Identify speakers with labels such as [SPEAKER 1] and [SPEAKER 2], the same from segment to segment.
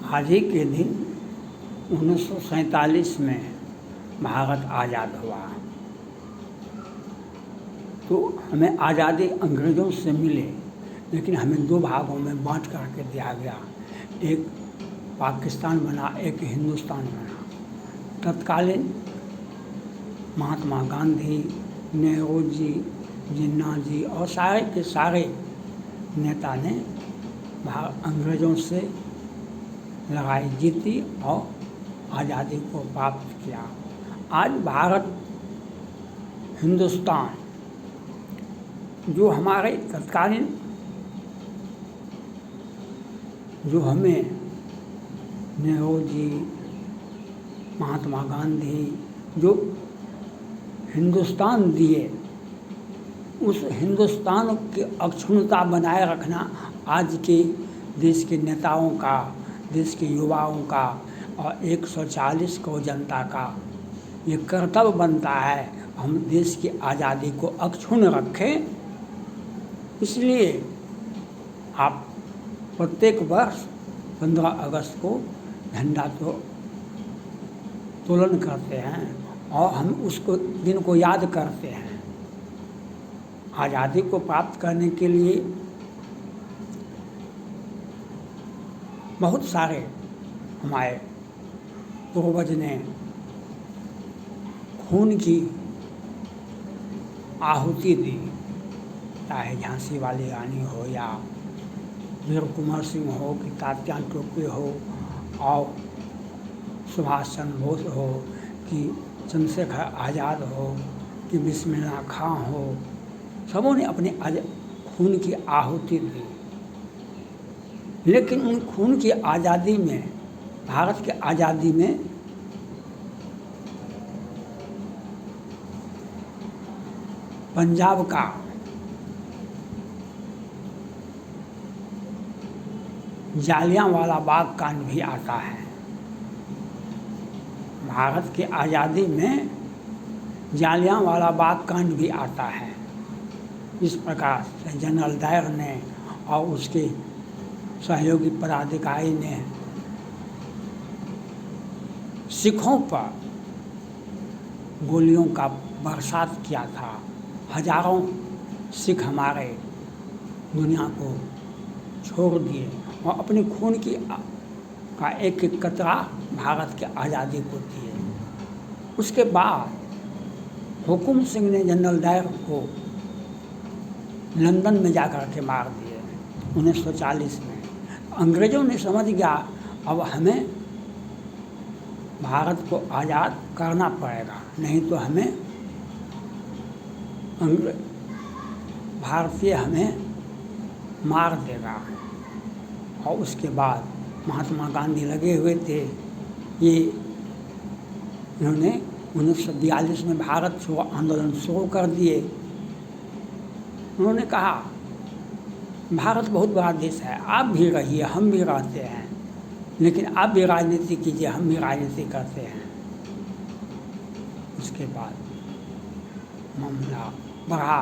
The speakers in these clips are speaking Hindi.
[SPEAKER 1] आज ही के दिन 1947 में भारत आज़ाद हुआ। तो हमें आज़ादी अंग्रेज़ों से मिले, लेकिन हमें दो भागों में बांट करके दिया गया। एक पाकिस्तान बना, एक हिंदुस्तान बना। तत्कालीन महात्मा गांधी, नेहरू जी, जिन्ना जी और सारे के सारे नेता ने अंग्रेज़ों से लड़ाई जीती और आज़ादी को प्राप्त किया। आज भारत, हिंदुस्तान, जो हमारे तत्कालीन जो हमें नेहरू जी, महात्मा गांधी जो हिंदुस्तान दिए, उस हिंदुस्तान की अक्षुण्णता बनाए रखना आज के देश के नेताओं का, देश के युवाओं का और 140 करोड़ जनता का ये कर्तव्य बनता है। हम देश की आज़ादी को अक्षुण्ण रखें। इसलिए आप प्रत्येक वर्ष 15 अगस्त को झंडा तो तोलन करते हैं और हम उसको दिन को याद करते हैं। आज़ादी को प्राप्त करने के लिए बहुत सारे हमारे पूर्वज ने खून की आहुति दी, चाहे झांसी वाली रानी हो या वीर कुंवर सिंह हो कि तात्या टोपे हो और सुभाष चंद्र बोस हो कि चंद्रशेखर आज़ाद हो कि बिस्मिल्लाह खां हो, सबों ने अपने खून की आहुति दी। लेकिन उन खून की आज़ादी में, भारत की आज़ादी में पंजाब का जालियांवाला बाग कांड भी आता है। भारत की आज़ादी में जालियांवाला बाग कांड भी आता है। इस प्रकार से जनरल डायर ने और उसके सहयोगी पदाधिकारी ने सिखों पर गोलियों का बरसात किया था। हजारों सिख हमारे दुनिया को छोड़ दिए और अपने खून की का एक एक कतरा भारत की आज़ादी को दिए। उसके बाद हुकुम सिंह ने जनरल डायर को लंदन में जाकर के मार दिए 1940 में। अंग्रेज़ों ने समझ गया अब हमें भारत को आज़ाद करना पड़ेगा, नहीं तो हमें भारतीय हमें मार देगा। और उसके बाद महात्मा गांधी लगे हुए थे। इन्होंने 1942 में भारत छोड़ो आंदोलन शुरू कर दिए। उन्होंने कहा भारत बहुत बड़ा देश है, आप भी रहिए, हम भी रहते हैं, लेकिन आप भी राजनीति कीजिए, हम भी राजनीति करते हैं। उसके बाद मामला बढ़ा,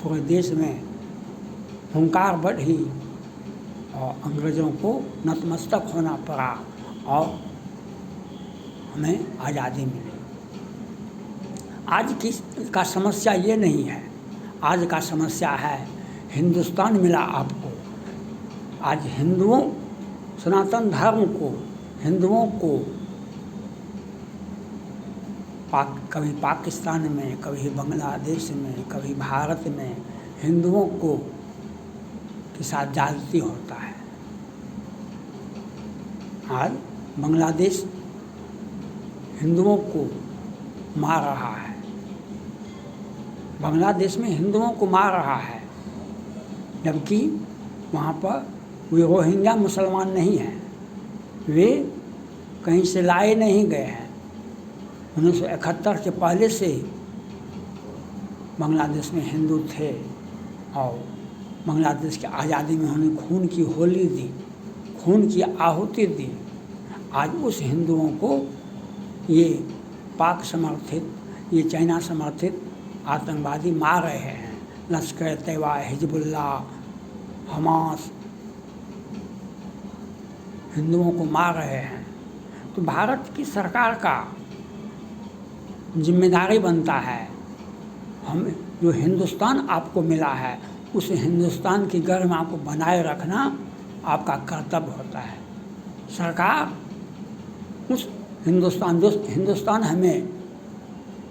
[SPEAKER 1] पूरे देश में हुंकार बढ़ी और अंग्रेज़ों को नतमस्तक होना पड़ा और हमें आज़ादी मिली। आज का समस्या ये नहीं है, आज का समस्या है हिंदुस्तान मिला आपको। आज हिंदुओं, सनातन धर्म को, हिंदुओं को कभी पाकिस्तान में, कभी बांग्लादेश में, कभी भारत में हिंदुओं को के साथ ज्यादती होता है। आज बांग्लादेश हिंदुओं को मार रहा है, बांग्लादेश में हिंदुओं को मार रहा है, जबकि वहाँ पर वे रोहिंग्या मुसलमान नहीं हैं, वे कहीं से लाए नहीं गए हैं। 1971 के पहले से बांग्लादेश में हिंदू थे और बांग्लादेश की आज़ादी में उन्होंने खून की होली दी, खून की आहुति दी। आज उस हिंदुओं को ये पाक समर्थित, ये चाइना समर्थित आतंकवादी मार रहे हैं। लश्कर तैयबा, हिजबुल्लाह, हमास, हिंदुओं को मार रहे हैं, तो भारत की सरकार का जिम्मेदारी बनता है, हम जो हिंदुस्तान आपको मिला है उस हिंदुस्तान की गरिमा को बनाए रखना आपका कर्तव्य होता है। सरकार उस हिंदुस्तान, जो हिंदुस्तान हमें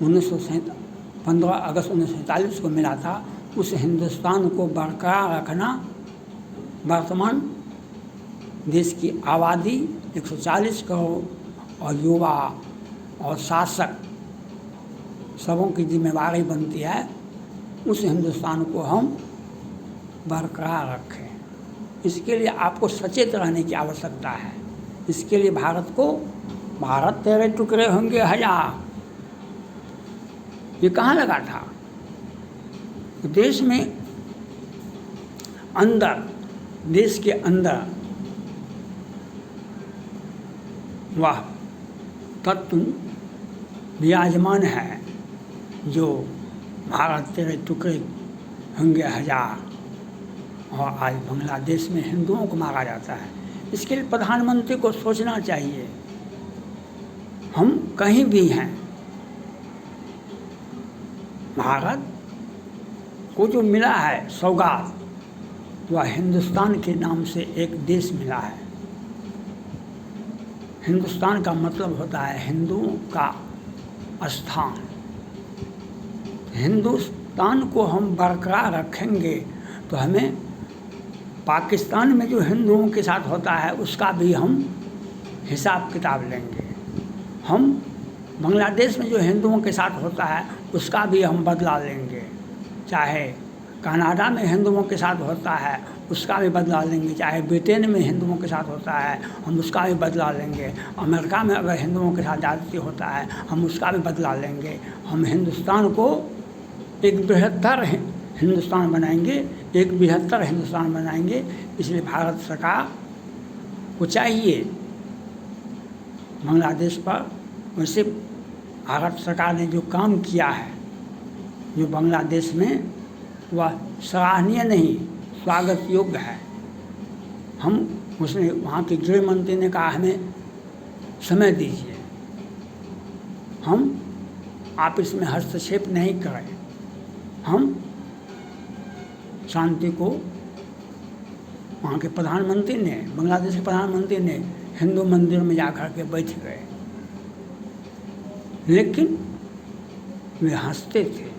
[SPEAKER 1] 15 अगस्त 1947 को मिला था, उस हिंदुस्तान को बरकरार रखना वर्तमान देश की आबादी 140 करोड़ और युवा और शासक सबों की जिम्मेदारी बनती है। उस हिंदुस्तान को हम बरकरार रखें, इसके लिए आपको सचेत रहने की आवश्यकता है। इसके लिए भारत तेरे टुकड़े होंगे हजार, ये कहाँ लगा था? देश में अंदर, देश के अंदर वह तत्व विराजमान है जो भारत तेरे टुकड़े होंगे हजार, और आज बांग्लादेश में हिंदुओं को मारा जाता है। इसके लिए प्रधानमंत्री को सोचना चाहिए। हम कहीं भी हैं, भारत को जो मिला है सौगात, वह हिंदुस्तान के नाम से एक देश मिला है। हिंदुस्तान का मतलब होता है हिंदुओं का स्थान। हिंदुस्तान को हम बरकरार रखेंगे तो हमें पाकिस्तान में जो हिंदुओं के साथ होता है उसका भी हम हिसाब किताब लेंगे। हम बांग्लादेश में जो हिंदुओं के साथ होता है उसका भी हम बदला लेंगे। चाहे कनाडा में हिंदुओं के साथ होता है उसका भी बदला लेंगे, चाहे ब्रिटेन में हिंदुओं के साथ होता है हम उसका भी बदला लेंगे, अमेरिका में अगर हिंदुओं के साथ ज़्यादती होता है हम उसका भी बदला लेंगे। हम हिंदुस्तान को एक बेहतर हिंदुस्तान बनाएंगे, एक बेहतर हिंदुस्तान बनाएंगे। इसलिए भारत सरकार को चाहिए बांग्लादेश पर, वैसे भारत सरकार ने जो काम किया है जो बांग्लादेश में, वह सराहनीय नहीं, स्वागत योग्य है। उसने वहाँ के गृह मंत्री ने कहा हमें समय दीजिए, हम आप इसमें हस्तक्षेप नहीं करें, हम शांति को, वहाँ के प्रधानमंत्री ने, बांग्लादेश के प्रधानमंत्री ने हिंदू मंदिर में जाकर के बैठ गए, लेकिन वे हंसते थे।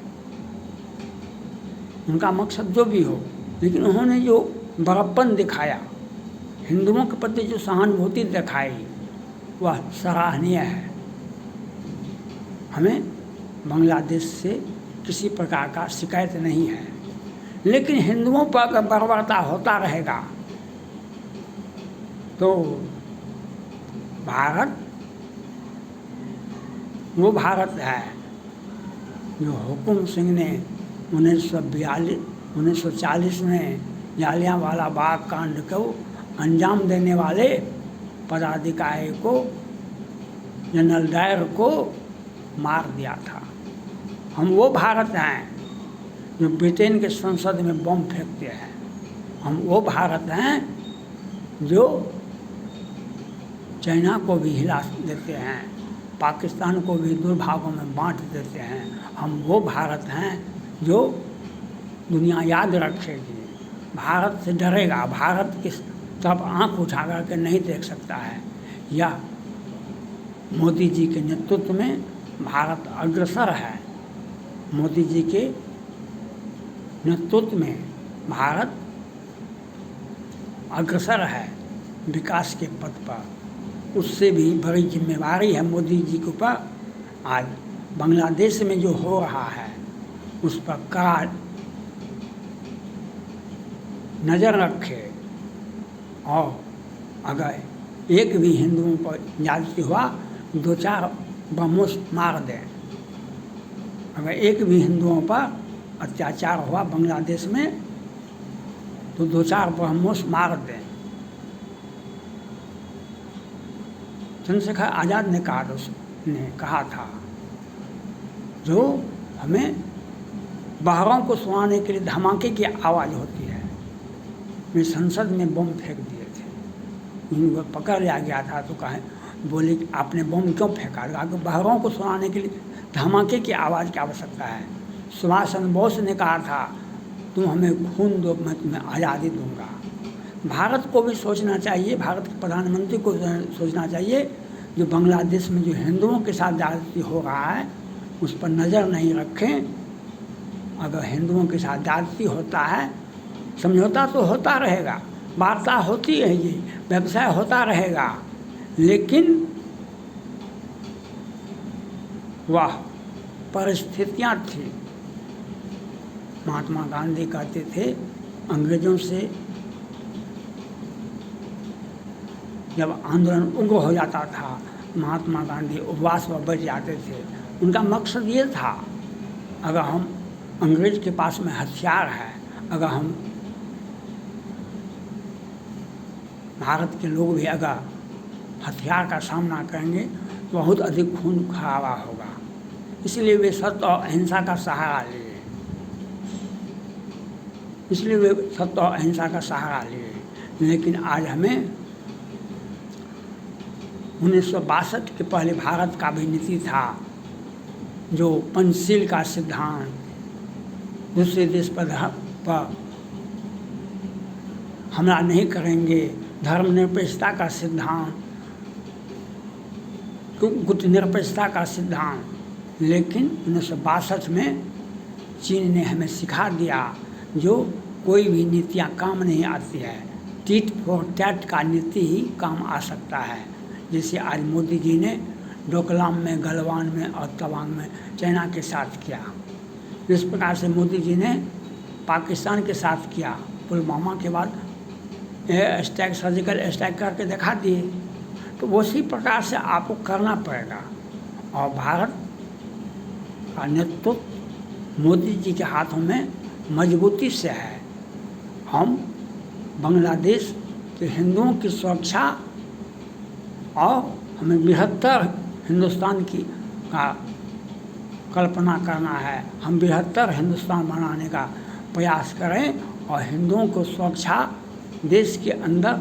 [SPEAKER 1] उनका मकसद जो भी हो, लेकिन उन्होंने जो बड़प्पन दिखाया, हिंदुओं के प्रति जो सहानुभूति दिखाई, वह सराहनीय है। हमें बांग्लादेश से किसी प्रकार का शिकायत नहीं है, लेकिन हिंदुओं पर अगर बर्बरता होता रहेगा तो भारत वो भारत है जो हुकुम सिंह ने 1940 में जालियांवाला बाग कांड को अंजाम देने वाले पदाधिकारी को, जनरल डायर को मार दिया था। हम वो भारत हैं जो ब्रिटेन के संसद में बम फेंकते हैं। हम वो भारत हैं जो चाइना को भी हिला देते हैं, पाकिस्तान को भी दो भागों में बांट देते हैं। हम वो भारत हैं जो दुनिया याद रखेगी, भारत से डरेगा, भारत की तरफ आंख उठा करके नहीं देख सकता है। यह मोदी जी के नेतृत्व में भारत अग्रसर है। मोदी जी के नेतृत्व में भारत अग्रसर है विकास के पथ पर। उससे भी बड़ी जिम्मेवारी है मोदी जी के ऊपर। आज बांग्लादेश में जो हो रहा है उस पर कड़ा नज़र रखे, और अगर एक भी हिंदुओं पर ज्यादती हुआ 2-4 बमों से मार दें। अगर एक भी हिंदुओं पर अत्याचार हुआ बांग्लादेश में तो 2-4 बमों से मार दें। चंद्रशेखर आज़ाद ने कहा था जो हमें बहरों को सुनाने के लिए धमाके की आवाज़ होती है, वे संसद में बम फेंक दिए थे। उनको पकड़ लिया गया था तो कहे बोले कि आपने बम क्यों फेंका? कहा कि बहरों को सुनाने के लिए धमाके की आवाज़ की आवश्यकता है। सुभाष चंद्र बोस ने कहा था तुम हमें खून दो, मैं तुम्हें आज़ादी दूंगा। भारत को भी सोचना चाहिए, भारत के प्रधानमंत्री को सोचना चाहिए, जो बांग्लादेश में जो हिंदुओं के साथ ज्यादती हो रहा है उस पर नज़र नहीं रखें। अगर हिंदुओं के साथ ज्यादती होता है, समझौता तो होता रहेगा, वार्ता होती रहेगी, व्यवसाय होता रहेगा, लेकिन वह परिस्थितियाँ थी। महात्मा गांधी कहते थे अंग्रेज़ों से जब आंदोलन उग्र हो जाता था, महात्मा गांधी उपवास पर बैठ जाते थे। उनका मकसद ये था, अगर हम अंग्रेज के पास में हथियार है, अगर हम भारत के लोग भी अगर हथियार का सामना करेंगे तो बहुत अधिक खून खराबा होगा। इसलिए वे सत्य और अहिंसा का सहारा लिए। लेकिन आज हमें 1962 के पहले भारत का भी नीति था, जो पंचशील का सिद्धांत, दूसरे देश पर हमला नहीं करेंगे, धर्मनिरपेक्षता का सिद्धांत, गुटनिरपेक्षता का सिद्धांत। लेकिन 1962 में चीन ने हमें सिखा दिया जो कोई भी नीतियाँ काम नहीं आती है, टिट फॉर टैट का नीति ही काम आ सकता है। जैसे आज मोदी जी ने डोकलाम में, गलवान में और तवांग में चाइना के साथ किया, इस प्रकार से मोदी जी ने पाकिस्तान के साथ किया। पुलवामा के बाद सर्जिकल स्ट्राइक करके दिखा दिए, तो उसी प्रकार से आपको करना पड़ेगा। और भारत का नेतृत्व मोदी जी के हाथों में मजबूती से है। हम बांग्लादेश के हिंदुओं की सुरक्षा और हमें बृहत्तर हिंदुस्तान की का कल्पना करना है। हम बृहत्तर हिंदुस्तान बनाने का प्रयास करें और हिंदुओं को सुरक्षा देश के अंदर,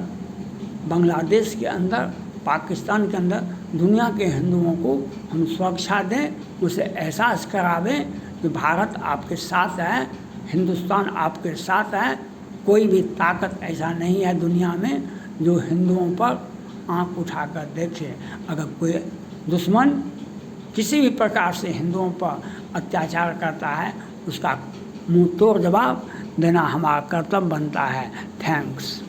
[SPEAKER 1] बांग्लादेश के अंदर, पाकिस्तान के अंदर, दुनिया के हिंदुओं को हम सुरक्षा दें, उसे एहसास करावें कि भारत आपके साथ है, हिंदुस्तान आपके साथ है। कोई भी ताकत ऐसा नहीं है दुनिया में जो हिंदुओं पर आंख उठाकर देखे। अगर कोई दुश्मन किसी भी प्रकार से हिंदुओं पर अत्याचार करता है, उसका मुंह तोड़ जवाब देना हमारा कर्तव्य बनता है। थैंक्स।